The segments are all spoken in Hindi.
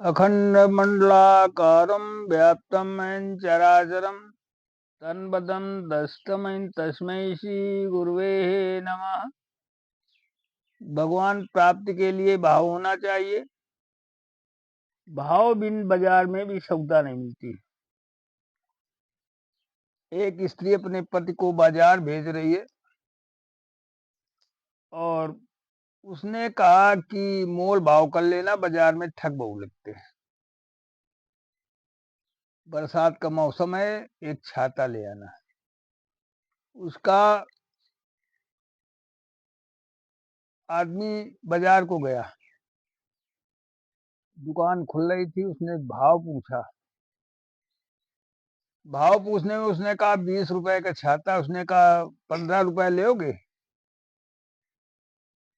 अखण्डमण्डलाकारं व्याप्तं येन चराचरं तन्पदं दष्टमं तस्मै श्रीगुरुवे नमः। भगवान प्राप्ति के लिए भाव होना चाहिए। भाव बिन बाजार में भी सौदा नहीं मिलती। एक स्त्री अपने पति को बाजार भेज रही है और उसने कहा कि मोल भाव कर लेना, बाजार में ठग बहुत लगते हैं। बरसात का मौसम है, एक छाता ले आना। उसका आदमी बाजार को गया, दुकान खुल रही थी, उसने भाव पूछा। भाव पूछने में उसने कहा 20 रुपए का छाता। उसने कहा 15 रुपए लोगे?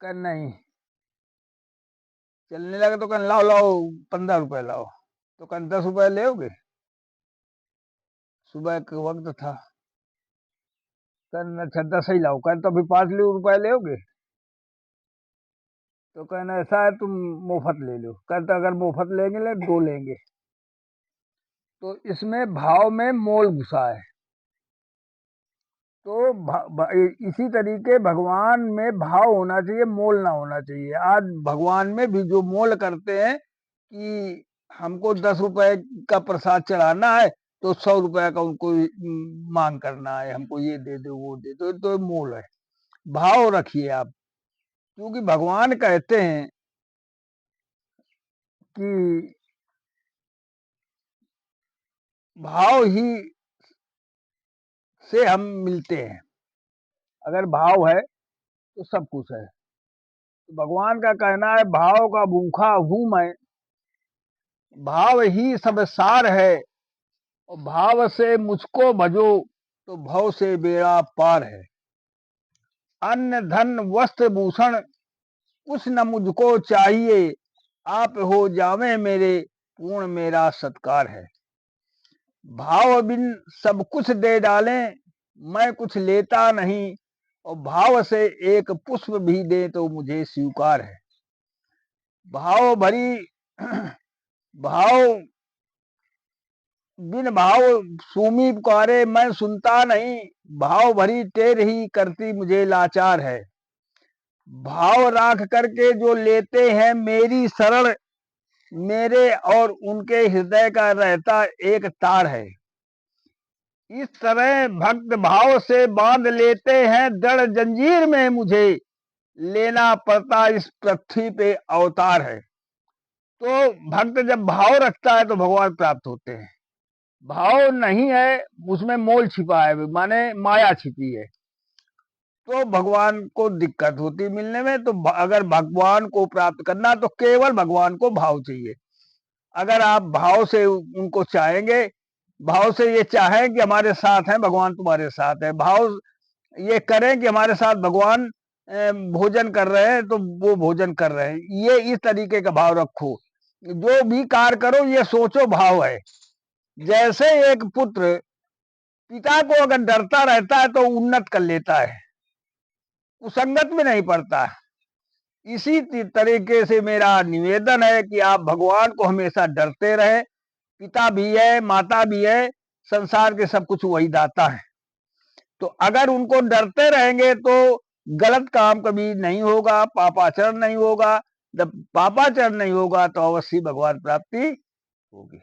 कहा नहीं। चलने लगा तो कहा लाओ लाओ 15 रुपए लाओ। तो कहा 10 रुपए लोगे? सुबह का वक्त था। कहना अच्छा 10 ही लाओ। कहा तो अभी 5 रुपए लोगे? तो कहना ऐसा है तुम मुफ्त ले लो। कहता अगर मुफ्त लेंगे ले 2 लेंगे। तो इसमें भाव में मोल घुसा है। तो इसी तरीके भगवान में भाव होना चाहिए, मोल ना होना चाहिए। आज भगवान में भी जो मोल करते हैं कि हमको 10 रुपए का प्रसाद चढ़ाना है तो 100 रुपए का उनको मांग करना है, हमको ये दे दो वो दे दो, तो मोल है। भाव रखिए आप, क्योंकि भगवान कहते हैं कि भाव ही से हम मिलते हैं। अगर भाव है तो सब कुछ है। तो भगवान का कहना है भाव का भूखा हूं मैं, भाव ही सब सार है, और भाव से मुझको भजो तो भव से बेड़ा पार है। अन्न धन वस्त्र भूषण कुछ न मुझको चाहिए, आप हो जावे मेरे पूर्ण मेरा सत्कार है। भाव बिन सब कुछ दे डालें, मैं कुछ लेता नहीं, और भाव से एक पुष्प भी दे तो मुझे स्वीकार है। भाव भरी भाव बिन भाव सूमी पुकारे मैं सुनता नहीं, भाव भरी टेर ही करती मुझे लाचार है। भाव राख करके जो लेते हैं मेरी शरण, मेरे और उनके हृदय का रहता एक तार है। इस तरह भक्त भाव से बांध लेते हैं, दृढ़ जंजीर में मुझे लेना पड़ता इस पृथ्वी पे अवतार है। तो भक्त जब भाव रखता है तो भगवान प्राप्त होते हैं। भाव नहीं है उसमें मोल छिपा है, माने माया छिपी है, तो भगवान को दिक्कत होती मिलने में। तो अगर भगवान को प्राप्त करना तो केवल भगवान को भाव चाहिए। अगर आप भाव से उनको चाहेंगे, भाव से ये चाहें कि हमारे साथ हैं भगवान, तुम्हारे साथ है, भाव ये करें कि हमारे साथ भगवान भोजन कर रहे हैं तो वो भोजन कर रहे हैं, ये इस तरीके का भाव रखो। जो भी कार्य करो ये सोचो भाव है। जैसे एक पुत्र पिता को अगर डरता रहता है तो उन्नत कर लेता है, कुसंगत में नहीं पड़ता। इसी तरीके से मेरा निवेदन है कि आप भगवान को हमेशा डरते रहे। पिता भी है, माता भी है, संसार के सब कुछ वही दाता है। तो अगर उनको डरते रहेंगे तो गलत काम कभी नहीं होगा, पापाचरण नहीं होगा। जब पापाचरण नहीं होगा तो अवश्य भगवान प्राप्ति होगी।